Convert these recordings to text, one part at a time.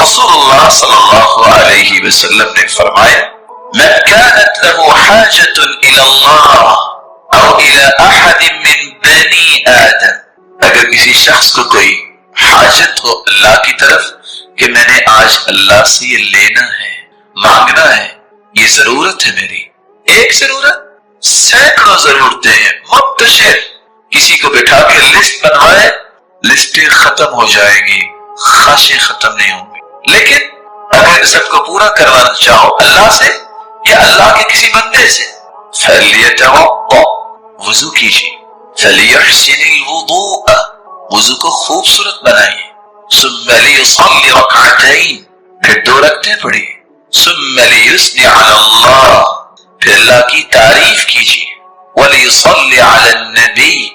رسول اللہ صلی اللہ علیہ وسلم نے فرمایا من كانت له حاجة إلى الله أو إلى أحد من بني آدم، اگر کسی شخص کو کوئی حاجت ہو اللہ کی طرف کہ میں نے آج اللہ سے یہ لینا ہے، مانگنا ہے، یہ ضرورت ہے میری، ایک ضرورت، سینکڑوں ضرورتیں ہیں منتشر، کسی کو بٹھا کے لسٹ بنوائے، لسٹیں ختم ہو جائیں گی، خواہشیں ختم نہیں ہوں گی، لیکن اگر سب کو پورا کروانا چاہو اللہ سے یا اللہ کے کسی بندے سے، فَلْيَتَوَضَّأْ، وضو کیجیے، فَلْيَحْسِنِ الْوُضُوءَ، وضو کو خوبصورت بنائیے، ثُمَّ لِيُصَلِّ رَكْعَتَيْنِ، پھر 2 رکعتیں پڑھیے، ثُمَّ لِيُثْنِ عَلَى اللَّهِ، پھر اللہ کی تعریف کیجیے، وَلِيُصَلِّ عَلَى النَّبِيِّ،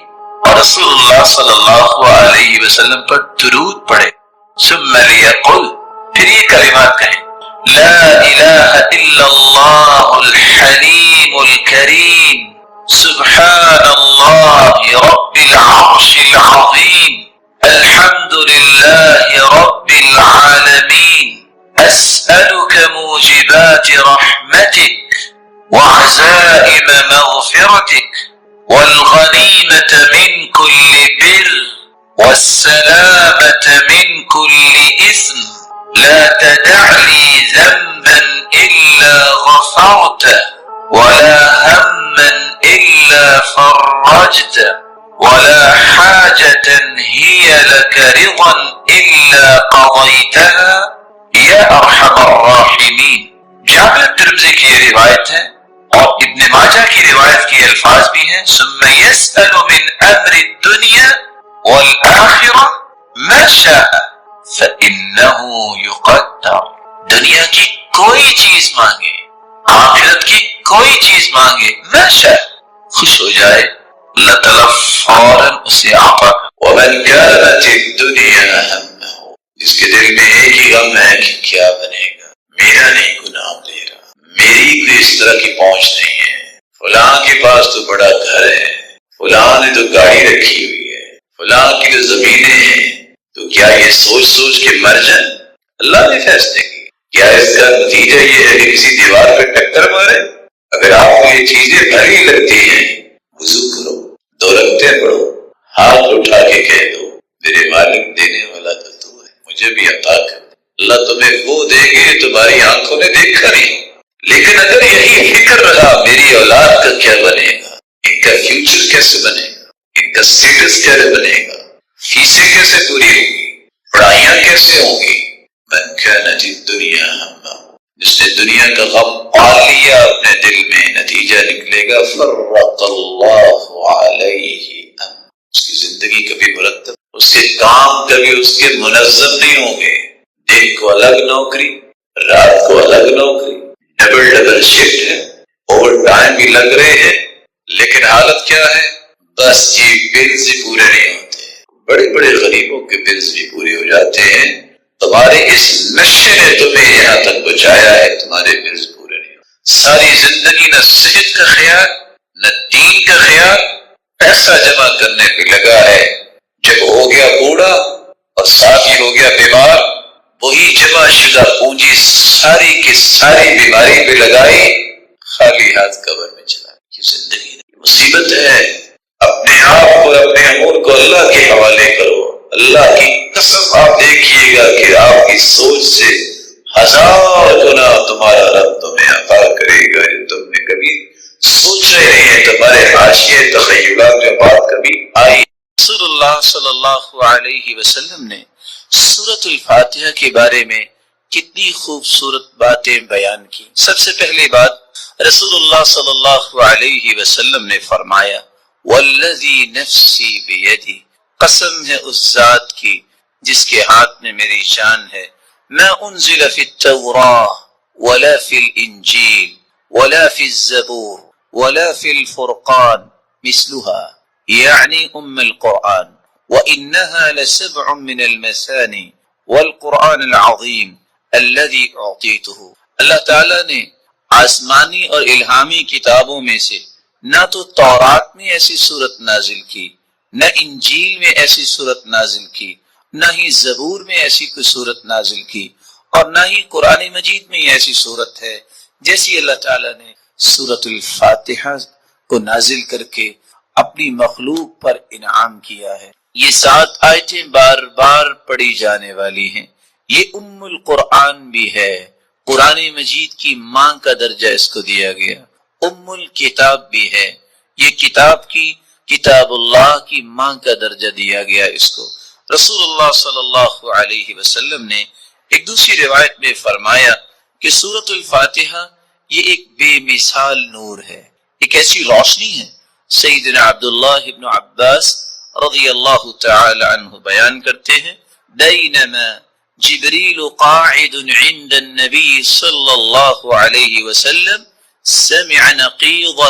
اور رسول اللہ صلی اللہ علیہ وسلم پر درود پڑھے، ثُمَّ لِيَقُلْ، پھر یہ کلمات کہیں، لا الہ الا اللہ الحلیم الکریم سبحان اللہ رب العرش العظیم الحمد للہ رب العالمین اسألک موجبات رحمتک وعزائم مغفرتک والغنیمة من كل بر والسلامة من كل إثم لا تدع لي ذنبا إلا غفرته ولا هما إلا فرجته ولا حاجة هي لك رضا إلا قضيتها يا أرحم الراحمين۔ جامع ترمذی کی یہ روایت ہے اور ابن ماجہ کی روایت کے الفاظ بھی ہیں ثم يسأل من أمر الدنيا والآخرة ما شاء فإنه يقدر، دنیا کی کوئی چیز مانگے، آخرت کی کوئی چیز مانگے، ما شاء، خوش ہو جائے، اللہ تعالیٰ فوراً اسے عطا۔ ومن كانت الدنيا همه، جس کے دل میں ایک ہی غم ہے کہ کیا بنے گا، میرا نہیں کوئی نام لے رہا، میری کوئی اس طرح کی پہنچ نہیں ہے، فلاں کے پاس تو بڑا گھر ہے، فلاں نے تو گاڑی رکھی ہوئی ہے، فلاں کی تو زمینیں ہیں، تو کیا یہ سوچ سوچ کے مر جائیں؟ اللہ نے فیصلے کی، کیا اس کا نتیجہ یہ ہے کہ کسی دیوار پہ ٹکر مارے؟ اگر آپ کو یہ چیزیں بھری لگتی ہیں، وضو کرو، 2 رکعتیں پڑھو، ہاتھ اٹھا کے کہہ دو میرے مالک دینے والا تو تو ہے، مجھے بھی عطا کر، اللہ تمہیں وہ دے گے تمہاری آنکھوں نے دیکھا نہیں۔ لیکن اگر یہی فکر رہا میری اولاد کا کیا بنے گا، ان کا فیوچر کیسے بنے گا، ان کا اسٹیٹس کیسے بنے گا، فیسیں کیسے پوری ہوں گی، پڑھائیاں کیسے ہوں گی، من كانت الدنيا همه، جس نے دنیا کا غم پال لیا اپنے دل میں، نتیجہ نکلے گا فرق اللہ علیہ امر، اس کی زندگی کبھی مرتب، اس کے کام کبھی اس کے منظم نہیں ہوں گے، دن کو الگ نوکری، رات کو الگ نوکری، ڈبل شفٹ ہے، اوور ٹائم بھی لگ رہے ہیں، لیکن حالت کیا ہے، بس جی بلز ہی پورے نہیں ہوتے، بڑے بڑے غریبوں کے بلز بھی پورے ہو جاتے ہیں، تمہارے اس نشے نے تمہیں یہاں تک بچایا ہے، تمہارے بلز پورے نہیں ہوتے، ساری زندگی نہ صحت کا خیال نہ دین کا خیال، پیسہ جمع کرنے پہ لگا ہے، جب ہو گیا بوڑھا اور ساتھ ہی ہو گیا بیمار، وہی جمع شدہ پونجی ساری کی ساری بیماری پہ لگائی، خالی ہاتھ قبر میں چلا، یہ زندگی مصیبت ہے۔ اپنے آپ کو اپنے امور کو اللہ کے حوالے کرو، اللہ کی قسم آپ دیکھیے گا کہ آپ کی سوچ سے 1000 گنا تمہارا رب تمہیں عطا کرے گا جو تم نے کبھی سوچ رہے ہیں، تمہارے حاشیے تخیلات میں بات کبھی آئی۔ رسول اللہ صلی اللہ علیہ وسلم نے سورۃ الفاتحہ کے بارے میں کتنی خوبصورت باتیں بیان کی۔ سب سے پہلی بات رسول اللہ صلی اللہ علیہ وسلم نے فرمایا والذی نفسی بیدی، قسم ہے اس ذات کی جس کے ہاتھ میں میری جان ہے، ما انزل فی التوراہ ولا فی الانجیل ولا فی الزبور ولا فی الفرقان مثلها یعنی القرآن، وإنها لسبع من المثانی والقرآن العظیم الذي اعطیته۔ اللہ تعالیٰ نے آسمانی اور الہامی کتابوں میں سے نہ تو تورات میں ایسی صورت نازل کی، نہ انجیل میں ایسی صورت نازل کی، نہ ہی زبور میں ایسی کوئی صورت نازل کی، اور نہ ہی قرآن مجید میں یہ ایسی صورت ہے جیسی اللہ تعالیٰ نے سورۃ الفاتحہ کو نازل کر کے اپنی مخلوق پر انعام کیا ہے۔ یہ 7 آیتیں بار بار پڑھی جانے والی ہیں۔ یہ ام القرآن بھی ہے، قرآن مجید کی ماں کا درجہ اس کو دیا گیا، ام الکتاب بھی ہے، یہ کتاب اللہ کی ماں کا درجہ دیا گیا اس کو۔ رسول اللہ صلی اللہ علیہ وسلم نے ایک دوسری روایت میں فرمایا کہ سورۃ الفاتحہ یہ ایک بے مثال نور ہے، ایک ایسی روشنی ہے۔ سیدنا عبداللہ ابن عباس رضی اللہ تعالی عنہ بیان کرتے ہیں، بینما جبریل قاعد عند النبی صلی اللہ علیہ وسلم سمع نقیضا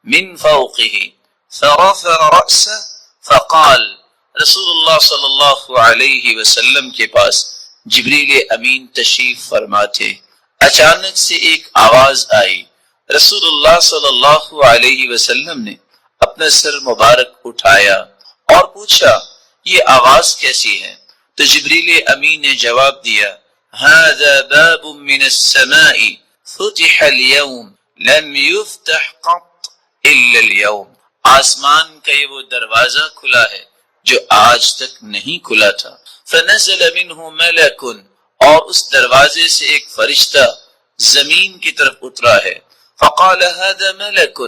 من فوقه فرفع رأسه فقال، رسول اللہ صلی اللہ علیہ وسلم کے پاس جبریل امین تشریف فرما تھے، اچانک سے ایک آواز آئی، رسول اللہ صلی اللہ علیہ وسلم نے اپنا سر مبارک اٹھایا اور پوچھا یہ آواز کیسی ہے؟ تو جبریل امین نے جواب دیا، هذا باب من السماء فتح اليوم لم يفتح قط الا اليوم، آسمان کا یہ وہ دروازہ کھلا ہے جو آج تک نہیں کھلا تھا۔ فنزل منه ملک، اور اس دروازے سے ایک فرشتہ زمین کی طرف اترا ہے، فقال هذا ملک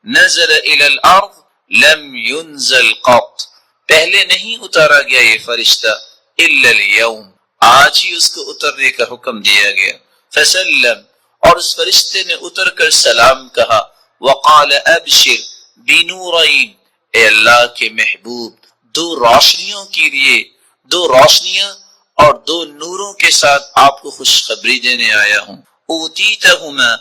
نزل الى الارض لم ينزل قط، پہلے نہیں اتارا گیا یہ فرشتہ الا اليوم، آج ہی اس کو اترنے کا حکم دیا گیا۔ فسلم، اور اس فرشتے نے اتر کر سلام کہا، وقال ابشر بنورین، اے اللہ کے محبوب 2 روشنیوں کے لیے، 2 روشنیاں اور 2 نوروں کے ساتھ آپ کو خوشخبری دینے آیا ہوں، اوتیتہما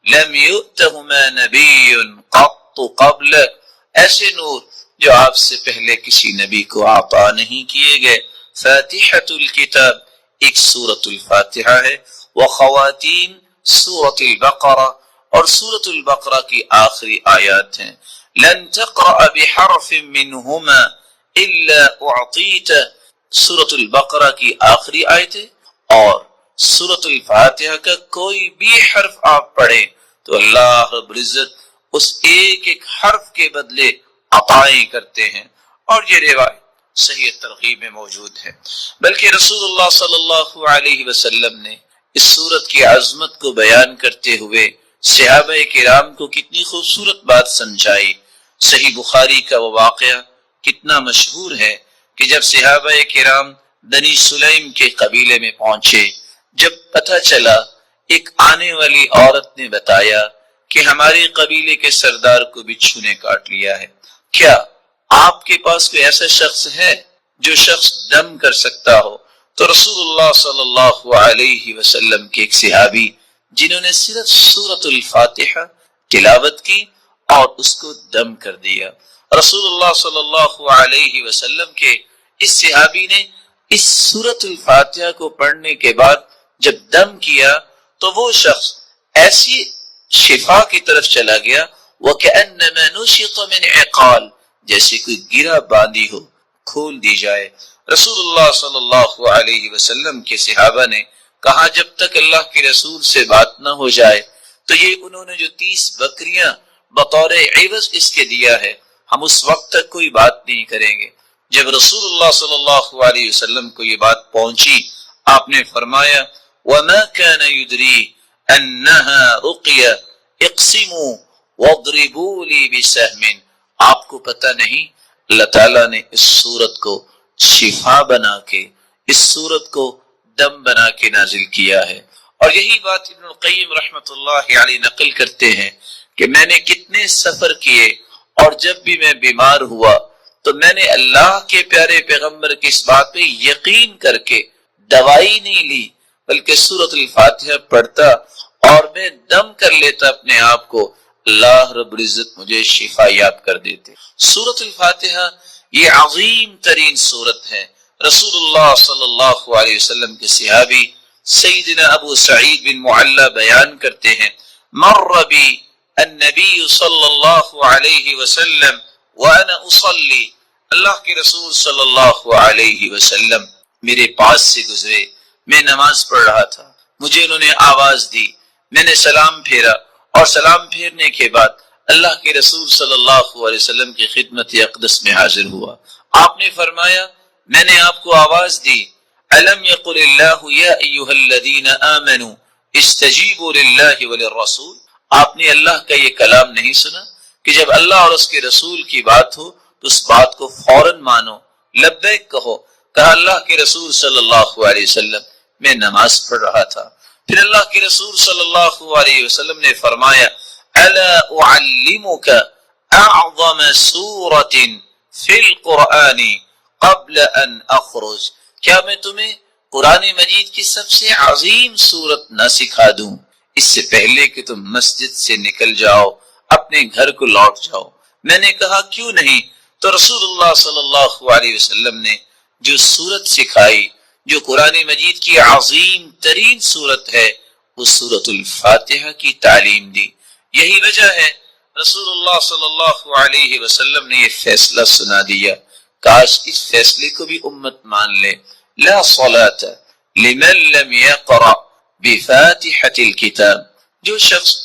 لم یؤتہما نبی قط قبلک، ایسے نور جو آپ سے پہلے کسی نبی کو عطا نہیں کیے گئے۔ فاتحۃ الکتاب ایک سورۃ الفاتحہ ہے، وخواتیم سورۃ البقرہ، اور سورۃ البقرہ کی آخری آیات ہیں۔ لن تقرأ بحرف منہما الا اعطیت، سورۃ البقرہ کی آخری آیتیں اور سورۃ الفاتحہ کا کوئی بھی حرف آپ پڑھیں تو اللہ رب العزت اس ایک ایک حرف کے بدلے عطائیں کرتے ہیں، اور یہ روایت صحیح ترغیب میں موجود ہے۔ بلکہ رسول اللہ صلی اللہ علیہ وسلم نے اس سورت کی عظمت کو بیان کرتے ہوئے صحابہ کرام کو کتنی خوبصورت بات سمجھائی۔ صحیح بخاری کا وہ واقعہ کتنا مشہور ہے کہ جب صحابہ کرام بنی سلیم کے قبیلے میں پہنچے، جب پتہ چلا، ایک آنے والی عورت نے بتایا کہ ہمارے قبیلے کے سردار کو بچھو نے کاٹ لیا ہے، کیا آپ کے پاس کوئی ایسا شخص ہے جو شخص دم کر سکتا ہو؟ تو رسول اللہ صلی اللہ علیہ وسلم کے ایک صحابی جنہوں نے صرف سورۃ الفاتحہ تلاوت کی اور اس کو دم کر دیا، رسول اللہ صلی اللہ علیہ وسلم کے اس صحابی نے اس سورۃ الفاتحہ کو پڑھنے کے بعد جب دم کیا تو وہ شخص ایسی شفا کی طرف چلا گیا، وَكَأَنَّمَا نُشِطَ مِنْ عِقَالٍ، جیسے کوئی گرہ باندھی ہو کھول دی جائے۔ رسول اللہ صلی اللہ علیہ وسلم کے صحابہ نے کہا جب تک اللہ کے رسول سے بات نہ ہو جائے تو یہ انہوں نے جو 30 بکریاں بطور عوض اس کے دیا ہے، ہم اس وقت تک کوئی بات نہیں کریں گے۔ جب رسول اللہ صلی اللہ علیہ وسلم کو یہ بات پہنچی، آپ نے فرمایا وَمَا كَانَ يُدْرِي أَنَّهَا رُقْيَ اقْسِمُوا وَاضْرِبُوا لِي بِسَهْمٍ، آپ کو پتہ نہیں اللہ تعالیٰ نے اس سورت کو شفا بنا کے، اس سورت کو دم بنا کے نازل کیا ہے۔ اور یہی بات ابن القیم رحمۃ اللہ علیہ نقل کرتے ہیں کہ میں نے کتنے سفر کیے اور جب بھی میں بیمار ہوا تو میں نے اللہ کے پیارے پیغمبر کی اس بات پہ یقین کر کے دوائی نہیں لی، بلکہ سورۃ الفاتحہ پڑھتا اور میں دم کر لیتا اپنے آپ کو، اللہ رب العزت مجھے شفا یاب کر دیتے۔ سورۃ الفاتحہ یہ عظیم ترین سورت ہے۔ رسول اللہ صلی اللہ علیہ وسلم کے صحابی سیدنا ابو سعید بن معلی بیان کرتے ہیں، مر بی النبی صلی اللہ علیہ وسلم وانا اصلی، اللہ کے رسول صلی اللہ علیہ وسلم میرے پاس سے گزرے، میں نماز پڑھ رہا تھا، مجھے انہوں نے آواز دی، میں نے سلام پھیرا، اور سلام پھیرنے کے بعد اللہ کے رسول صلی اللہ علیہ وسلم کی خدمت اقدس میں حاضر ہوا۔ آپ نے فرمایا میں نے آپ کو آواز دی، الم یقل اللہ یا ایھا الذین آمنوا استجیبوا للہ وللرسول، آپ نے اللہ کا یہ کلام نہیں سنا کہ جب اللہ اور اس کے رسول کی بات ہو تو اس بات کو فوراً مانو، لبیک کہو۔ کہا اللہ کے رسول صلی اللہ علیہ وسلم میں نماز پڑھ رہا تھا، پھر اللہ کے رسول صلی اللہ علیہ وسلم نے فرمایا الا اعلمک اعظم سورۃ فی القرآن قبل ان اخرج، کیا میں تمہیں قرآن مجید کی سب سے عظیم سورت نہ سکھا دوں اس سے پہلے کہ تم مسجد سے نکل جاؤ، اپنے گھر کو لوٹ جاؤ؟ میں نے کہا کیوں نہیں؟ تو رسول اللہ صلی اللہ علیہ وسلم نے جو سورت سکھائی، جو قرآن مجید کی عظیم ترین سورت ہے، وہ سورۃ الفاتحہ کی تعلیم دی۔ یہی وجہ ہے رسول اللہ صلی اللہ علیہ وسلم نے یہ فیصلہ سنا دیا، کاش اس فیصلے کو بھی امت مان لے، لا صلاۃ لمن لم یقرأ بفاتحۃ الکتاب، جو شخص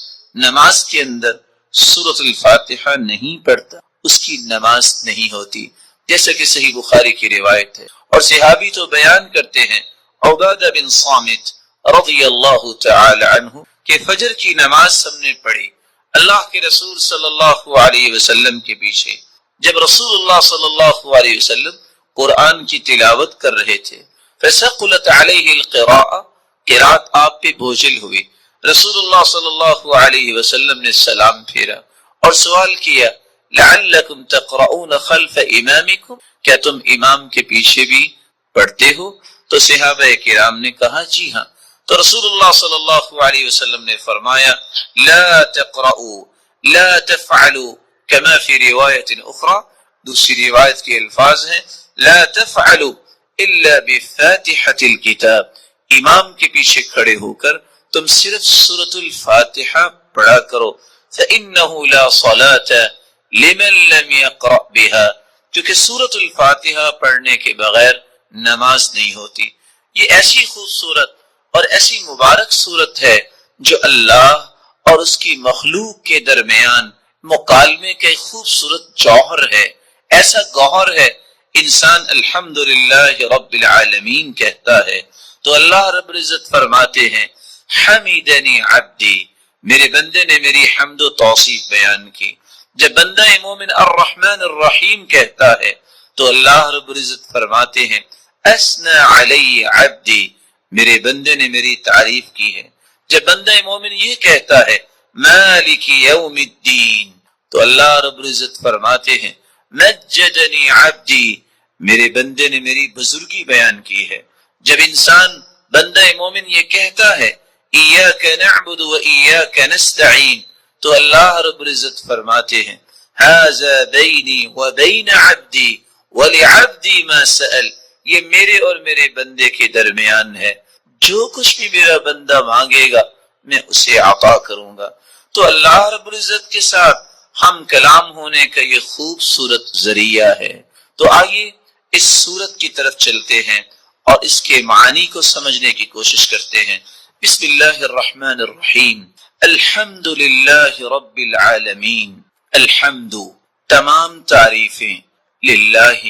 نماز کے اندر سورۃ الفاتحہ نہیں پڑھتا اس کی نماز نہیں ہوتی، جیسا کہ صحیح بخاری کی روایت ہے۔ اور صحابی تو بیان کرتے ہیں عبادہ بن صامت رضی اللہ تعالی عنہ کہ فجر کی نماز ہم نے پڑھی اللہ کے رسول صلی اللہ علیہ وسلم کے پیچھے، جب رسول اللہ صلی اللہ علیہ وسلم قرآن کی تلاوت کر رہے تھے، فثقلت علیہ القراءۃ، قرات آپ پہ بوجھل ہوئی، رسول اللہ صلی اللہ علیہ وسلم نے سلام پھیرا اور سوال کیا لعلکم تقرؤون خلف امامکم، کیا تم امام کے پیچھے بھی پڑھتے ہو؟ تو صحابہ کرام نے کہا جی ہاں۔ تو رسول اللہ صلی اللہ علیہ وسلم نے فرمایا لا تقرؤوا لا تفعلوا كما في روایت اخرى، دوسری روایت کے الفاظ ہیں لا تفعلوا الا بفاتحة الكتاب، امام کے پیچھے کھڑے ہو کر تم صرف سورۃ الفاتحہ پڑھا کرو، فإنه لا صلاة لمن لم يقرأ بها، کیونکہ سورۃ الفاتحہ پڑھنے کے بغیر نماز نہیں ہوتی۔ یہ ایسی خوبصورت اور ایسی مبارک سورت ہے جو اللہ اور اس کی مخلوق کے درمیان مکالمے کا ایک خوبصورت جوہر ہے، ایسا گوہر ہے انسان الحمدللہ رب العالمین کہتا ہے تو اللہ رب العزت فرماتے ہیں حمیدنی عبدی، میرے بندے نے میری حمد و توصیف بیان کی۔ جب بندہ مومن الرحمن الرحیم کہتا ہے تو اللہ رب العزت فرماتے ہیں اثنى علی عبدی، میرے بندے نے میری تعریف کی ہے۔ جب بندہ مومن یہ کہتا ہے مالک یوم الدین تو اللہ رب العزت فرماتے ہیں مجدنی عبدی، میرے بندے نے میری بزرگی بیان کی ہے۔ جب انسان بندہ مومن یہ کہتا ہے ایاک نعبد و ایاک نستعین تو اللہ رب العزت فرماتے ہیں ھذا بینی و بین عبدی ولعبدی ما سأل، یہ میرے اور میرے بندے کے درمیان ہے، جو کچھ بھی میرا بندہ مانگے گا میں اسے عطا کروں گا۔ تو اللہ رب العزت کے ساتھ ہم کلام ہونے کا یہ خوبصورت ذریعہ ہے۔ تو آئیے اس سورت کی طرف چلتے ہیں اور اس کے معنی کو سمجھنے کی کوشش کرتے ہیں۔ بسم اللہ الرحمن الرحیم، الحمد للہ رب العالمین، الحمد تمام تعریفیں للہ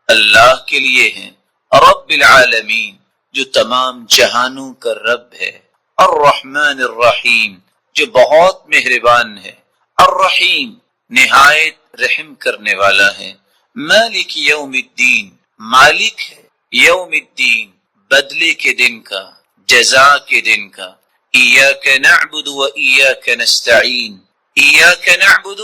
اللہ کے لیے ہیں، رب العالمین جو تمام جہانوں کا رب ہے، الرحمن الرحیم جو بہت مہربان ہے، الرحیم نہایت رحم کرنے والا ہے، مالک یوم الدین مالک ہے یوم الدین بدلے کے دن کا، جزا کے دن کا، ایاک نعبد و ایاک نستعین، ایاک نعبد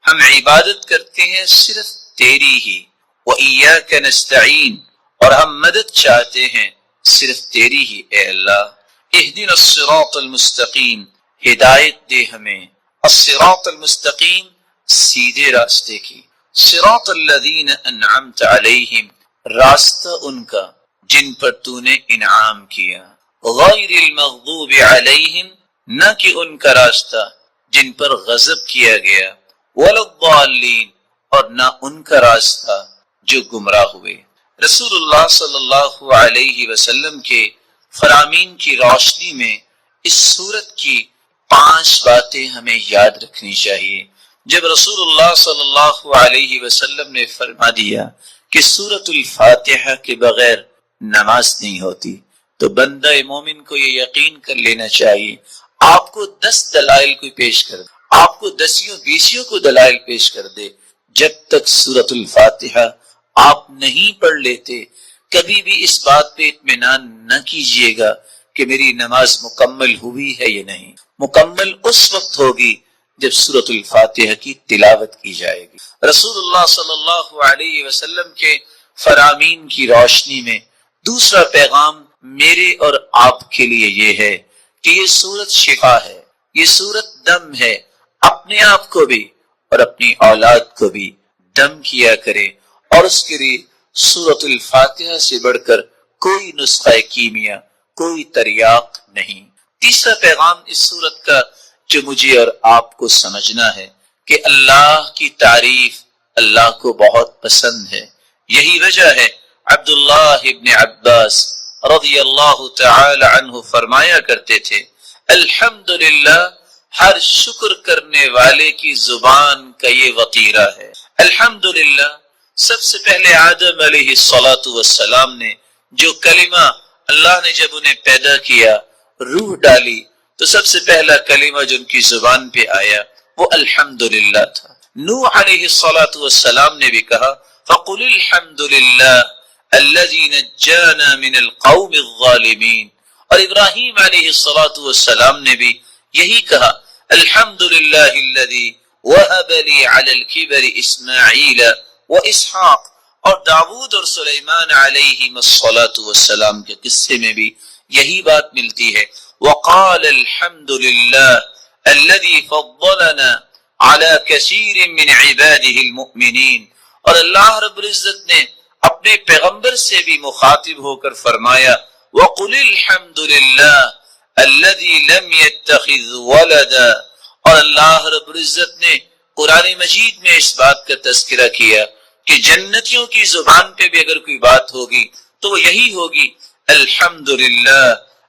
ہم عبادت کرتے ہیں صرف تیری ہی، و ایاک نستعین اور ہم مدد چاہتے ہیں صرف تیری ہی اے اللہ۔ اہدنا الصراط المستقیم، ہدایت دے ہمیں، الصراط المستقیم سیدھے راستے کی، صراط الذین انعمت علیہم راستہ ان کا جن پر تو نے انعام کیا، غیر المغضوب علیہم نہ کہ ان کا راستہ جن پر غضب کیا گیا، ولا الضالین اور نہ ان کا راستہ جو گمراہ ہوئے۔ رسول اللہ صلی اللہ علیہ وسلم کے فرامین کی روشنی میں اس سورت کی 5 باتیں ہمیں یاد رکھنی چاہیے۔ جب رسول اللہ صلی اللہ علیہ وسلم نے فرما دیا کہ سورت الفاتحہ کے بغیر نماز نہیں ہوتی، تو بندہ مومن کو یہ یقین کر لینا چاہیے، آپ کو 10 دلائل کوئی پیش کر دے، آپ کو 10 کو دلائل پیش کر دے، جب تک سورت الفاتحہ آپ نہیں پڑھ لیتے کبھی بھی اس بات پہ اطمینان نہ کیجیے گا کہ میری نماز مکمل ہوئی ہے یا نہیں۔ مکمل اس وقت ہوگی جب سورت الفاتحہ کی تلاوت کی جائے گی۔ رسول اللہ صلی اللہ علیہ وسلم کے فرامین کی روشنی میں دوسرا پیغام میرے اور آپ کے لیے یہ ہے کہ یہ سورت شفا ہے، یہ سورت دم ہے۔ اپنے آپ کو بھی اور اپنی اولاد کو بھی دم کیا کرے، اور اس کے لیے سورت الفاتحہ سے بڑھ کر کوئی نسخہ کیمیا، کوئی تریاق نہیں۔ تیسرا پیغام اس سورت کا جو مجھے اور آپ کو سمجھنا ہے کہ اللہ کی تعریف اللہ کو بہت پسند ہے۔ یہی وجہ ہے عبداللہ ابن عباس رضی اللہ تعالی عنہ فرمایا کرتے تھے، الحمدللہ ہر شکر کرنے والے کی زبان کا یہ وطیرہ ہے۔ الحمدللہ سب سے پہلے آدم علیہ السلام نے جو کلمہ اللہ نے جب انہیں پیدا کیا، روح ڈالی، تو سب سے پہلا کلمہ جو ان کی زبان پہ آیا وہ الحمدللہ تھا۔ نوح علیہ السلام نے بھی کہا فَقُلِ الْحَمْدُ لِلَّهِ الَّذِي نَجَّانَا مِنَ الْقَوْمِ الظَّالِمِينَ، اور ابراہیم علیہ السلام نے بھی یہی کہا الحمدللہ الذی وہب لی علی الکبر اسماعیل و اسحاق، اور داؤد اور سلیمان علیہ السلام کے قصے میں بھی یہی بات ملتی ہے، وقال الحمدللہ الذی فضلنا علی کثیر من عباده المؤمنین، اور اللہ رب العزت نے اپنے پیغمبر سے بھی مخاطب ہو کر فرمایا وقل الحمد للہ الذی لم يتخذ ولدا، اور اللہ رب العزت نے قرآن مجید میں اس بات کا تذکرہ کیا کہ جنتیوں کی زبان پہ بھی اگر کوئی بات ہوگی تو وہ یہی ہوگی الحمدللہ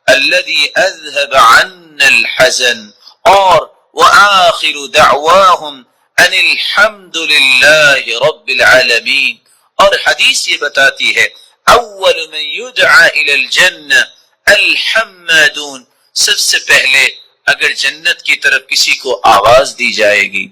الذی اذهب عنا الحزن، اور وآخر دعواہم ان الحمد للہ رب العالمین۔ اور حدیث یہ بتاتی ہے اول من یدعى الى الجنہ الحمادون، سب سے پہلے اگر جنت کی طرف کسی کو آواز دی جائے گی